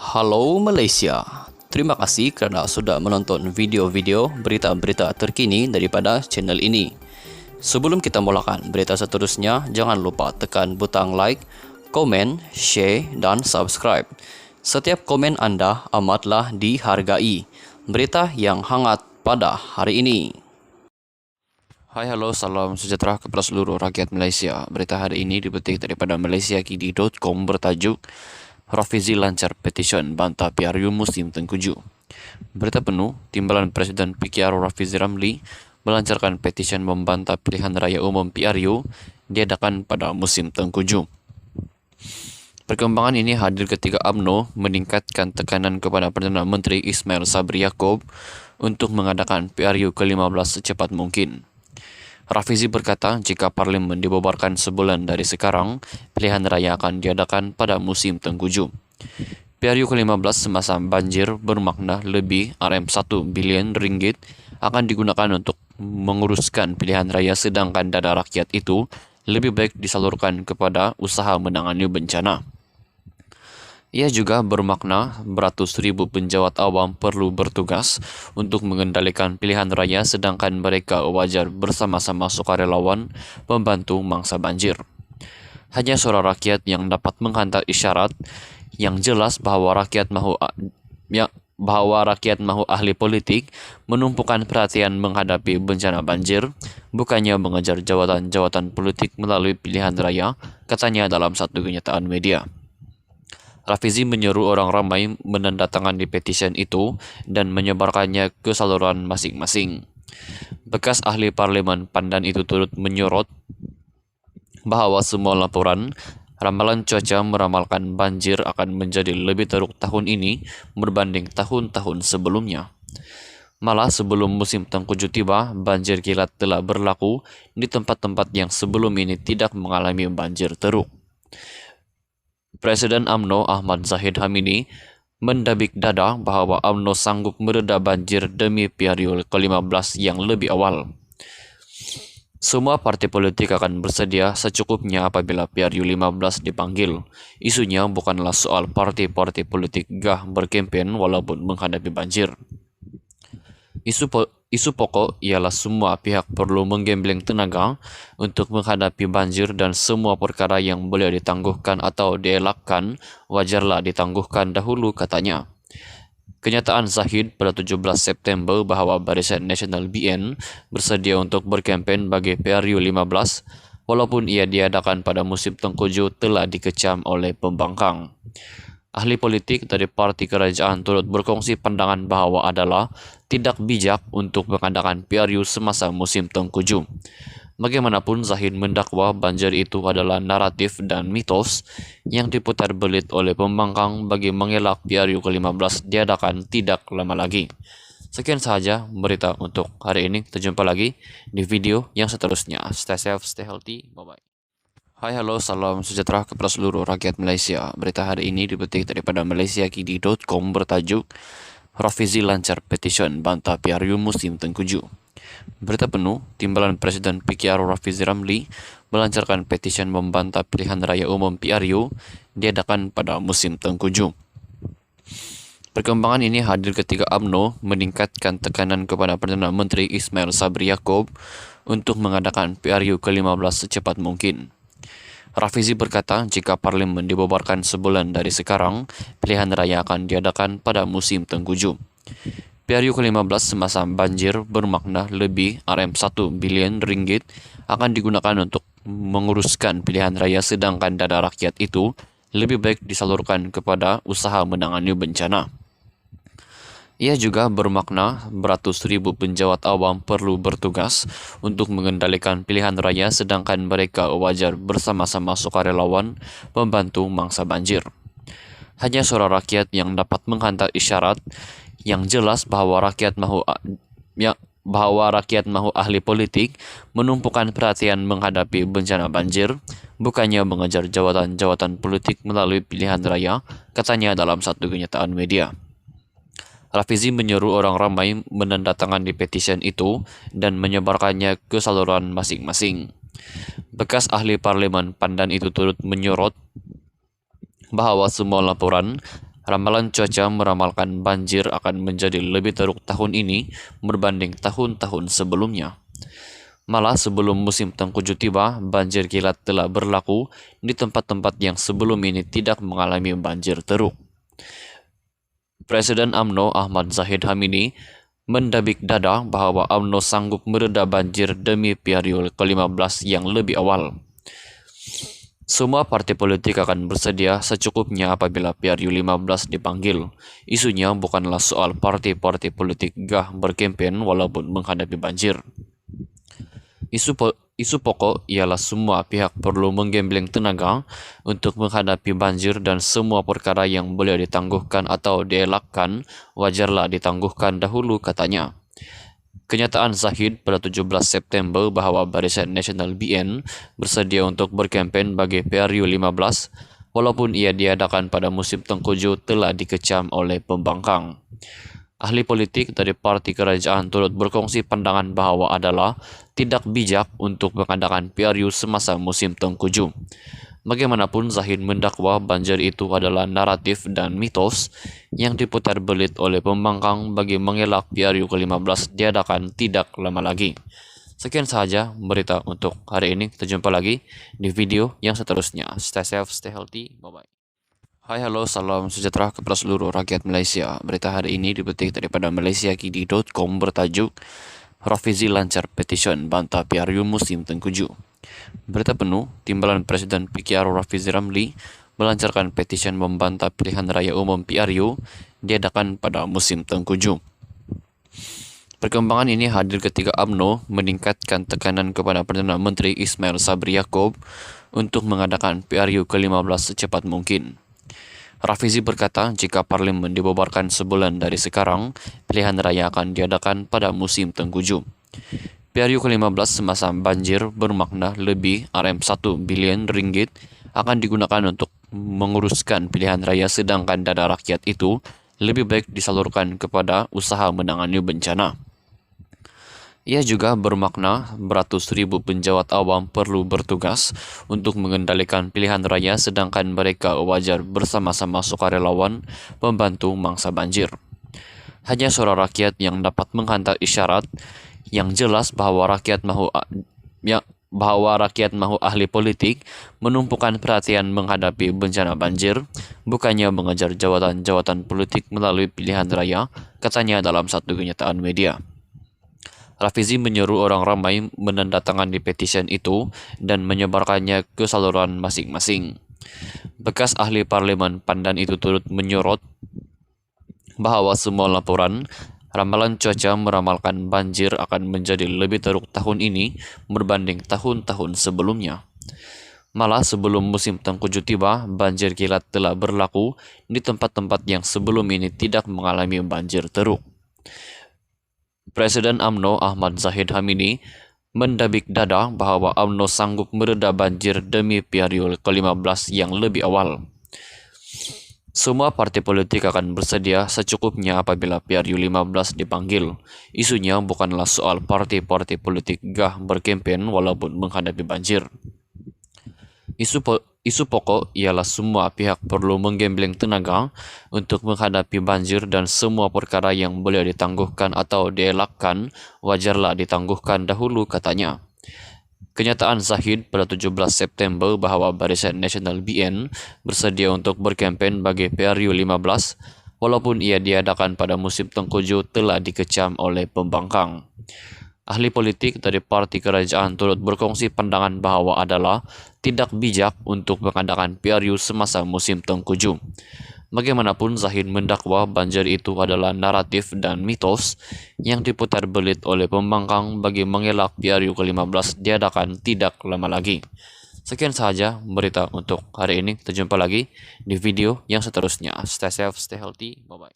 Halo Malaysia, terima kasih kerana sudah menonton video-video berita-berita terkini daripada channel ini. Sebelum kita mulakan berita seterusnya, jangan lupa tekan butang like, komen, share dan subscribe. Setiap komen anda amatlah dihargai. Berita yang hangat pada hari ini. Hai, halo, salam sejahtera kepada seluruh rakyat Malaysia. Berita hari ini dipetik daripada malaysiakini.com bertajuk Rafizi lancar petisyen bantah PRU musim Tengkujuh. Berita penuh, Timbalan Presiden PKR Rafizi Ramli melancarkan petisyen membantah pilihan raya umum PRU diadakan pada musim Tengkujuh. Perkembangan ini hadir ketika UMNO meningkatkan tekanan kepada Perdana Menteri Ismail Sabri Yaakob untuk mengadakan PRU ke-15 secepat mungkin. Rafizi berkata jika parlimen dibubarkan sebulan dari sekarang, pilihan raya akan diadakan pada musim Tengkujuh. PRU ke-15 semasa banjir bermakna lebih RM1 bilion ringgit akan digunakan untuk menguruskan pilihan raya, sedangkan dana rakyat itu lebih baik disalurkan kepada usaha menangani bencana. Ia juga bermakna beratus ribu penjawat awam perlu bertugas untuk mengendalikan pilihan raya, sedangkan mereka wajar bersama-sama sukarelawan membantu mangsa banjir. Hanya suara rakyat yang dapat menghantar isyarat yang jelas bahawa rakyat mahu ahli politik menumpukan perhatian menghadapi bencana banjir, bukannya mengejar jawatan-jawatan politik melalui pilihan raya, katanya dalam satu kenyataan media. Rafizi menyeru orang ramai menandatangani petisyen itu dan menyebarkannya ke saluran masing-masing. Bekas ahli parlimen Pandan itu turut menyorot bahawa semua laporan ramalan cuaca meramalkan banjir akan menjadi lebih teruk tahun ini berbanding tahun-tahun sebelumnya. Malah sebelum musim Tengkujuh tiba, banjir kilat telah berlaku di tempat-tempat yang sebelum ini tidak mengalami banjir teruk. Presiden UMNO Ahmad Zahid Hamidi mendabik dada bahawa UMNO sanggup mereda banjir demi PRU ke-15 yang lebih awal. Semua parti politik akan bersedia secukupnya apabila PRU 15 dipanggil. Isunya bukanlah soal parti-parti politik gah berkempen walaupun menghadapi banjir. Isu pokok ialah semua pihak perlu menggembleng tenaga untuk menghadapi banjir dan semua perkara yang boleh ditangguhkan atau dielakkan wajarlah ditangguhkan dahulu, katanya. Kenyataan Zahid pada 17 September bahawa Barisan Nasional BN bersedia untuk berkempen bagi PRU 15 walaupun ia diadakan pada musim Tengkujuh telah dikecam oleh pembangkang. Ahli politik dari parti kerajaan turut berkongsi pandangan bahawa adalah tidak bijak untuk mengadakan PRU semasa musim Tengkujuh. Bagaimanapun, Zahid mendakwa banjir itu adalah naratif dan mitos yang diputar belit oleh pembangkang bagi mengelak PRU ke-15 diadakan tidak lama lagi. Sekian sahaja berita untuk hari ini. Kita jumpa lagi di video yang seterusnya. Stay safe, stay healthy. Bye-bye. Hai, halo, salam sejahtera kepada seluruh rakyat Malaysia. Berita hari ini dipetik daripada malaysiakini.com bertajuk Rafizi lancar petisyen bantah PRU musim Tengkujuh. Berita penuh, Timbalan Presiden PKR Rafizi Ramli melancarkan petisyen membantah pilihan raya umum PRU diadakan pada musim Tengkujuh. Perkembangan ini hadir ketika UMNO meningkatkan tekanan kepada Perdana Menteri Ismail Sabri Yaakob untuk mengadakan PRU ke-15 secepat mungkin. Rafizi berkata jika parlimen dibubarkan sebulan dari sekarang, pilihan raya akan diadakan pada musim Tengkujuh. PRU ke-15 semasa banjir bermakna lebih RM1 bilion ringgit akan digunakan untuk menguruskan pilihan raya, sedangkan dana rakyat itu lebih baik disalurkan kepada usaha menangani bencana. Ia juga bermakna beratus ribu penjawat awam perlu bertugas untuk mengendalikan pilihan raya, sedangkan mereka wajar bersama-sama sukarelawan membantu mangsa banjir. Hanya suara rakyat yang dapat menghantar isyarat yang jelas bahawa rakyat mahu ahli politik menumpukan perhatian menghadapi bencana banjir, bukannya mengejar jawatan-jawatan politik melalui pilihan raya, katanya dalam satu kenyataan media. Rafizi menyeru orang ramai menandatangani petisyen itu dan menyebarkannya ke saluran masing-masing. Bekas ahli parlimen Pandan itu turut menyorot bahawa semua laporan Ramalan cuaca meramalkan banjir akan menjadi lebih teruk tahun ini berbanding tahun-tahun sebelumnya. Malah sebelum musim tengkujuh tiba, banjir kilat telah berlaku di tempat-tempat yang sebelum ini tidak mengalami banjir teruk. Presiden UMNO Ahmad Zahid Hamidi mendabik dada bahwa UMNO sanggup mereda banjir demi periode ke-15 yang lebih awal. Semua partai politik akan bersedia secukupnya apabila periode 15 dipanggil. Isunya bukanlah soal partai-partai politik gah berkempen walaupun menghadapi banjir. Isu pokok ialah semua pihak perlu menggembleng tenaga untuk menghadapi banjir dan semua perkara yang boleh ditangguhkan atau dielakkan wajarlah ditangguhkan dahulu, katanya. Kenyataan Zahid pada 17 September bahwa Barisan Nasional BN bersedia untuk berkempen bagi PRU 15 walaupun ia diadakan pada musim tengkujuh telah dikecam oleh pembangkang. Ahli politik dari parti kerajaan turut berkongsi pandangan bahwa adalah tidak bijak untuk mengadakan PRU semasa musim tengkujuh. Bagaimanapun Zahid mendakwa banjir itu adalah naratif dan mitos yang diputar belit oleh pembangkang bagi mengelak PRU ke-15 diadakan tidak lama lagi. Sekian sahaja berita untuk hari ini. Kita jumpa lagi di video yang seterusnya. Stay safe, stay healthy. Bye-bye. Hai, halo, salam sejahtera kepada seluruh rakyat Malaysia. Berita hari ini dipetik daripada malaysiakini.com bertajuk Rafizi lancar petition bantah PRU musim tengkujuh. Berita penuh, Timbalan Presiden PKR Rafizi Ramli melancarkan petition membantah pilihan raya umum PRU diadakan pada musim tengkujuh. Perkembangan ini hadir ketika UMNO meningkatkan tekanan kepada Perdana Menteri Ismail Sabri Yaakob untuk mengadakan PRU ke-15 secepat mungkin. Rafizi berkata jika parlimen dibubarkan sebulan dari sekarang, pilihan raya akan diadakan pada musim tengkujuh. PRU ke-15 semasa banjir bermakna lebih RM1 bilion ringgit akan digunakan untuk menguruskan pilihan raya, sedangkan dana rakyat itu lebih baik disalurkan kepada usaha menangani bencana. Ia juga bermakna beratus ribu penjawat awam perlu bertugas untuk mengendalikan pilihan raya, sedangkan mereka wajar bersama-sama sukarelawan membantu mangsa banjir. Hanya suara rakyat yang dapat menghantar isyarat yang jelas bahwa rakyat mahu ahli politik menumpukan perhatian menghadapi bencana banjir, bukannya mengejar jawatan-jawatan politik melalui pilihan raya, katanya dalam satu kenyataan media. Rafizi menyeru orang ramai menandatangani petition itu dan menyebarkannya ke saluran masing-masing. Bekas ahli parlimen Pandan itu turut menyorot bahwa semua laporan ramalan cuaca meramalkan banjir akan menjadi lebih teruk tahun ini berbanding tahun-tahun sebelumnya. Malah sebelum musim tengkujuh tiba, banjir kilat telah berlaku di tempat-tempat yang sebelum ini tidak mengalami banjir teruk. Presiden UMNO Ahmad Zahid Hamidi mendabik dada bahwa UMNO sanggup mereda banjir demi periode ke-15 yang lebih awal. Semua partai politik akan bersedia secukupnya apabila PRU 15 dipanggil. Isunya bukanlah soal partai-partai politik gah berkempen walaupun menghadapi banjir. Isu pokok ialah semua pihak perlu menggembleng tenaga untuk menghadapi banjir dan semua perkara yang boleh ditangguhkan atau dielakkan wajarlah ditangguhkan dahulu, katanya. Kenyataan Zahid pada 17 September bahwa Barisan Nasional BN bersedia untuk berkempen bagi PRU 15 walaupun ia diadakan pada musim tengkujuh telah dikecam oleh pembangkang. Ahli politik dari parti kerajaan turut berkongsi pandangan bahwa adalah tidak bijak untuk mengadakan PRU semasa musim tengkujuh. Bagaimanapun Zahid mendakwa banjir itu adalah naratif dan mitos yang diputar belit oleh pembangkang bagi mengelak PRU ke-15 diadakan tidak lama lagi. Sekian sahaja berita untuk hari ini. Kita jumpa lagi di video yang seterusnya. Stay safe, stay healthy. Bye-bye.